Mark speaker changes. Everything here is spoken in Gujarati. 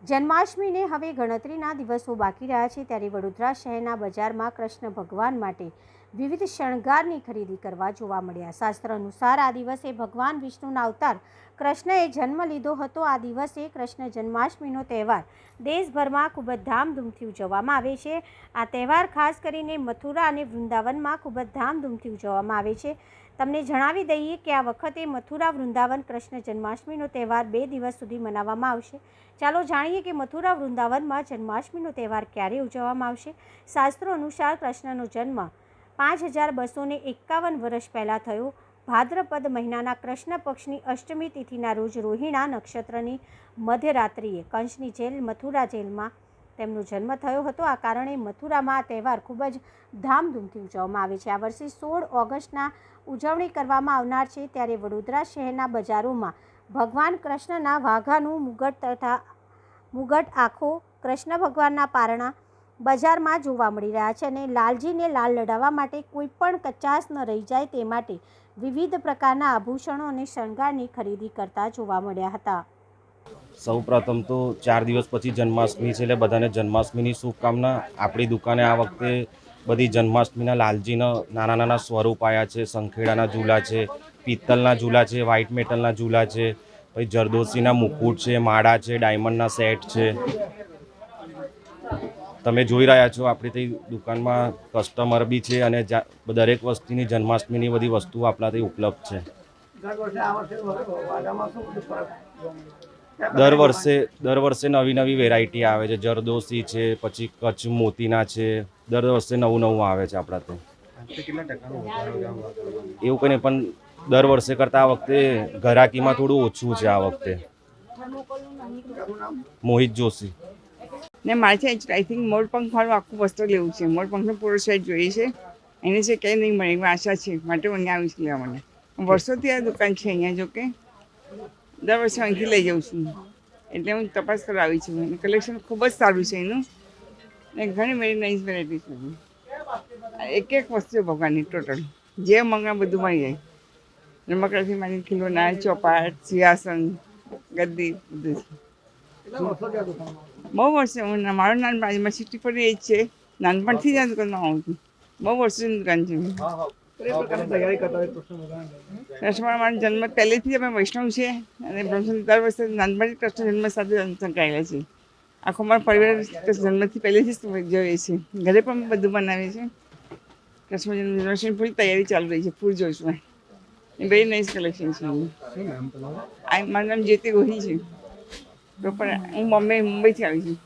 Speaker 1: જન્માષ્ટમીને હવે ગણતરીના દિવસો બાકી રહ્યા છે, ત્યારે વડોદરા શહેરના બજારમાં કૃષ્ણ ભગવાન માટે વિવિધ શણગારની ખરીદી કરવા જોવા મળ્યા। શાસ્ત્ર અનુસાર આ દિવસે ભગવાન વિષ્ણુના અવતાર કૃષ્ણએ જન્મ લીધો હતો। આ દિવસે કૃષ્ણ જન્માષ્ટમીનો તહેવાર દેશભરમાં ખૂબ જ ધામધૂમથી ઉજવવામાં આવે છે। આ તહેવાર ખાસ કરીને મથુરા અને વૃંદાવનમાં ખૂબ જ ધામધૂમથી ઉજવવામાં આવે છે। તમને જણાવી દઈએ કે આ વખતે મથુરા વૃંદાવન કૃષ્ણ જન્માષ્ટમીનો તહેવાર 2 દિવસ સુધી મનાવવામાં આવશે। ચાલો જાણીએ કે મથુરા વૃંદાવનમાં જન્માષ્ટમીનો તહેવાર ક્યારે ઉજવવામાં આવશે। શાસ્ત્રો અનુસાર કૃષ્ણનો જન્મ 5251 વર્ષ પહેલાં થયો। ભાદ્રપદ મહિનાના કૃષ્ણ પક્ષની અષ્ટમી તિથિના રોજ રોહિણા નક્ષત્રની મધ્યરાત્રિએ કંસની જેલ મથુરા જેલમાં તેમનો જન્મ થયો હતો। આ કારણે મથુરામાં આ તહેવાર ખૂબ જ ધામધૂમથી ઉજવવામાં આવે છે। આ વર્ષે 16 ઓગસ્ટના ઉજવણી કરવામાં આવનાર છે, ત્યારે વડોદરા શહેરના બજારોમાં ભગવાન કૃષ્ણના વાઘાનું મુગટ આંખો કૃષ્ણ ભગવાનના પારણા બજારમાં જોવા મળી રહ્યા છે અને લાલજીને લાલ લડાવવા માટે કોઈ પણ કચાશ ન રહી જાય તે માટે વિવિધ પ્રકારના આભૂષણો અને શણગારની ખરીદી કરતા જોવા મળ્યા હતા।
Speaker 2: સૌપ્રથમ તો 4 દિવસ પછી જન્માષ્ટમી છે, એટલે બધાને જન્માષ્ટમીની શુભકામના। આપણી દુકાને આ વખતે બધી જન્માષ્ટમીના લાલજીના નાના નાના સ્વરૂપ આવ્યા છે। સંખેડાના ઝૂલા છે, પિત્તલના ઝૂલા છે, વ્હાઇટ મેટલના ઝૂલા છે, પછી જરદોશીના મુકુટ છે, માળા છે, ડાયમંડના સેટ છે। તમે જોઈ રહ્યા છો આપણી તે દુકાનમાં કસ્ટમર બી છે અને દરેક વસ્તુની જન્માષ્ટમીની બધી વસ્તુઓ આપણા તે ઉપલબ્ધ છે। દર વર્ષે નવી નવી વેરાયટી આવે છે। જરદોશી છે, પછી કચ્છ મોતીના છે, દર વર્ષે નવું આવે છે આપણા તે। એવું કંઈ નહીં, પણ દર વર્ષે કરતાં આ વખતે ઘરાકીમાં થોડું ઓછું છે। આ વખતે મોહિત જોશી
Speaker 3: ને મારે છે આઈ થિંક મોરપંખવાળું આખું વસ્ત્ર લેવું છે। મોરપંખનો પૂરો સેટ જોઈએ છે, એને છે કંઈ નહીં મળે એવી આશા છે, માટે હું અહીંયા આવીશ લેવા મને। વર્ષોથી આ દુકાન છે અહીંયા, જો કે દર વર્ષે અહીંથી લઈ જાઉં છું, એટલે હું તપાસ કરવા આવી છું। એનું કલેક્શન ખૂબ જ સારું છે એનું, ને ઘણી બધી નાઇસ વેરાયટી છે। એક વસ્તુ ભગવાનની ટોટલ જે મંગા બધું મળી જાય। રમકડાથી મારી ખીલોના ચોપાટ, સિંહાસન, ગદ્દી બધું બહુ વર્ષે મારું નાનપણ 64 એજ છે, નાનપણથી જ આ દુકાનમાં આવું છું। બહુ વર્ષોની દુકાન છે। કૃષ્ણ મારો જન્મ પહેલેથી અમે વૈષ્ણવ છે અને દર વર્ષે નાનપણથી કૃષ્ણ જન્મ સાથે સંકળાયેલા છે। આખો મારો પરિવાર જન્મથી પહેલેથી જ જોઈએ છે, ઘરે પણ બધું બનાવે છે। કૃષ્ણ જન્માષ્ટમી ફૂલ તૈયારી ચાલુ રહી છે, ફૂલ જોશમાં। વેરી નાઇસ કલેક્શન છે। મારું નામ જ્યોતિ ગોહિલ છે, પ્રોપર હું મુંબઈથી આવી છું।